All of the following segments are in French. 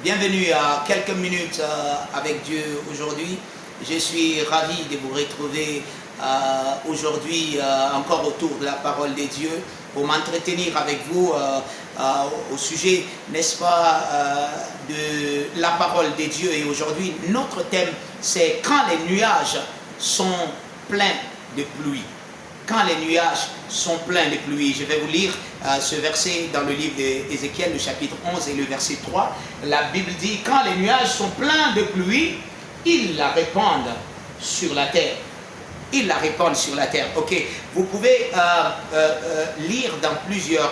Bienvenue à quelques minutes avec Dieu aujourd'hui. Je suis ravi de vous retrouver aujourd'hui encore autour de la parole de Dieu pour m'entretenir avec vous au sujet, n'est-ce pas, de la parole de Dieu. Et aujourd'hui, notre thème, c'est quand les nuages sont pleins de pluie. Quand les nuages sont pleins de pluie. Je vais vous lire ce verset dans le livre d'Ézéchiel, le chapitre 11 et le verset 3. La Bible dit, quand les nuages sont pleins de pluie, ils la répandent sur la terre. Ils la répandent sur la terre. Ok, vous pouvez lire dans plusieurs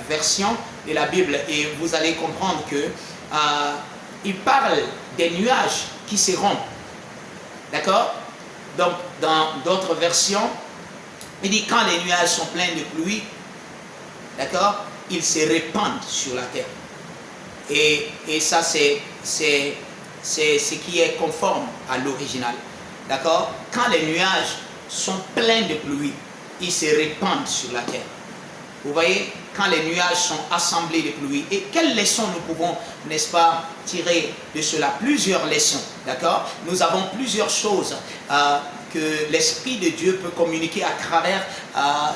versions de la Bible et vous allez comprendre que il parle des nuages qui se rompent. D'accord? Donc, dans d'autres versions, il dit quand les nuages sont pleins de pluie, d'accord, ils se répandent sur la terre. Et ça, c'est ce qui est conforme à l'original. D'accord? Quand les nuages sont pleins de pluie, ils se répandent sur la terre. Vous voyez, quand les nuages sont assemblés de pluie. Et quelles leçons nous pouvons, n'est-ce pas, tirer de cela? Plusieurs leçons. D'accord? Nous avons plusieurs choses que l'Esprit de Dieu peut communiquer à travers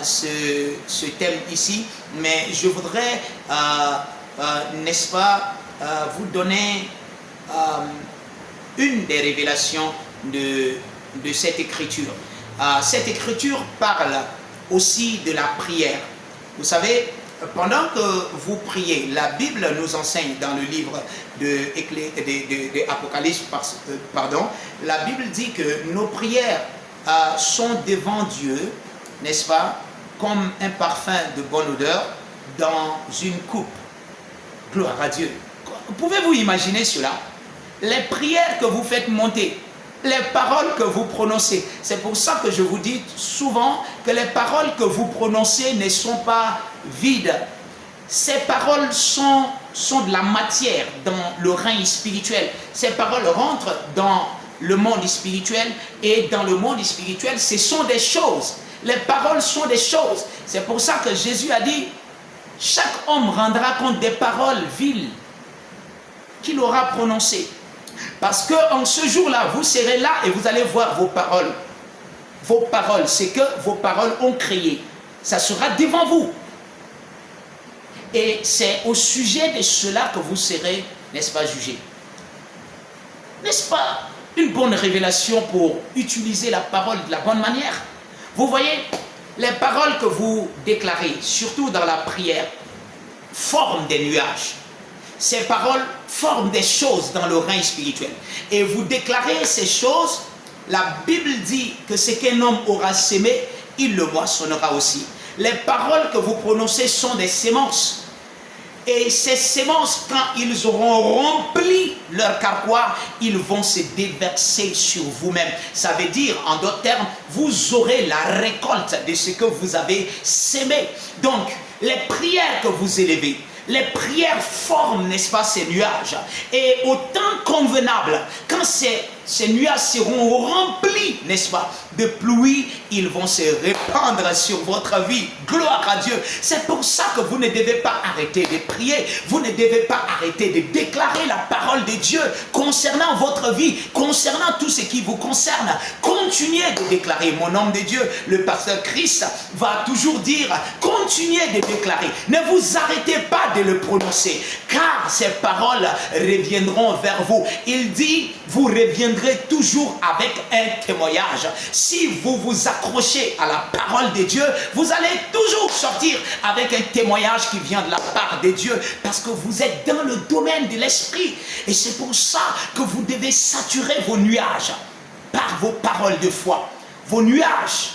ce thème ici. Mais je voudrais, n'est-ce pas, vous donner une des révélations de cette écriture. Cette écriture parle aussi de la prière. Vous savez, pendant que vous priez, la Bible nous enseigne dans le livre de Apocalypse, la Bible dit que nos prières sont devant Dieu, n'est-ce pas, comme un parfum de bonne odeur dans une coupe. Gloire à Dieu. Pouvez-vous imaginer cela? Les prières que vous faites monter, les paroles que vous prononcez. C'est pour ça que je vous dis souvent que les paroles que vous prononcez ne sont pas vides. Ces paroles sont de la matière dans le règne spirituel. Ces paroles rentrent dans le monde spirituel et dans le monde spirituel, ce sont des choses. Les paroles sont des choses. C'est pour ça que Jésus a dit, chaque homme rendra compte des paroles viles qu'il aura prononcées. Parce qu'en ce jour-là, vous serez là et vous allez voir vos paroles. Vos paroles, c'est que vos paroles ont créé. Ça sera devant vous. Et c'est au sujet de cela que vous serez, n'est-ce pas, jugé. N'est-ce pas une bonne révélation pour utiliser la parole de la bonne manière? Vous voyez, les paroles que vous déclarez, surtout dans la prière, forment des nuages. Ces paroles forment des choses dans le règne spirituel. Et vous déclarez ces choses, la Bible dit que ce qu'un homme aura sémé, il le moissonnera aussi. Les paroles que vous prononcez sont des semences. Et ces semences, quand ils auront rempli leur carquois, ils vont se déverser sur vous-même. Ça veut dire, en d'autres termes, vous aurez la récolte de ce que vous avez sémé. Donc, les prières que vous élevez, les prières forment, n'est-ce pas, ces nuages. Et au temps convenable, quand ces nuages seront remplis, n'est-ce pas, de pluie, ils vont se répandre sur votre vie. Gloire à Dieu. C'est pour ça que vous ne devez pas arrêter de prier. Vous ne devez pas arrêter de déclarer la parole de Dieu concernant votre vie, concernant tout ce qui vous concerne. Continuez de déclarer. Mon homme de Dieu, le pasteur Christ, va toujours dire, continuez de déclarer. Ne vous arrêtez pas de le prononcer, car ces paroles reviendront vers vous. Il dit, vous reviendrez toujours avec un témoignage. Si vous vous accrochez à la parole de Dieu, vous allez toujours sortir avec un témoignage qui vient de la part de Dieu, parce que vous êtes dans le domaine de l'esprit. Et c'est pour ça que vous devez saturer vos nuages par vos paroles de foi. Vos nuages,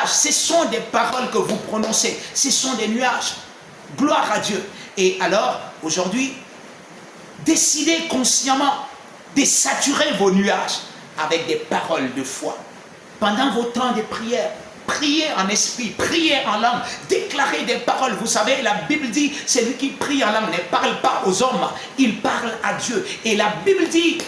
ce sont des paroles que vous prononcez. Ce sont des nuages. Gloire à Dieu. Et alors, aujourd'hui, décidez consciemment de saturer vos nuages avec des paroles de foi. Pendant vos temps de prière, priez en esprit, priez en langue, déclarez des paroles. Vous savez, la Bible dit, celui qui prie en langue ne parle pas aux hommes, il parle à Dieu. Et la Bible dit,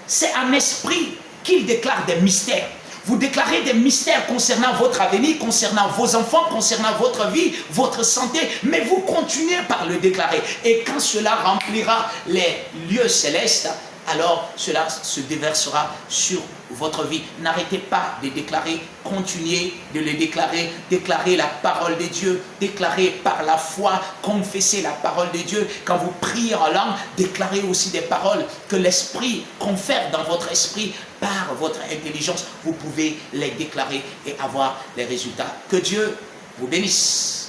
c'est en esprit qu'il déclare des mystères. Vous déclarez des mystères concernant votre avenir, concernant vos enfants, concernant votre vie, votre santé, mais vous continuez par le déclarer. Et quand cela remplira les lieux célestes, alors cela se déversera sur votre vie. N'arrêtez pas de déclarer, continuez de le déclarer, déclarez la parole de Dieu, déclarez par la foi, confessez la parole de Dieu. Quand vous priez en langue, déclarez aussi des paroles que l'Esprit confère dans votre esprit par votre intelligence. Vous pouvez les déclarer et avoir les résultats. Que Dieu vous bénisse.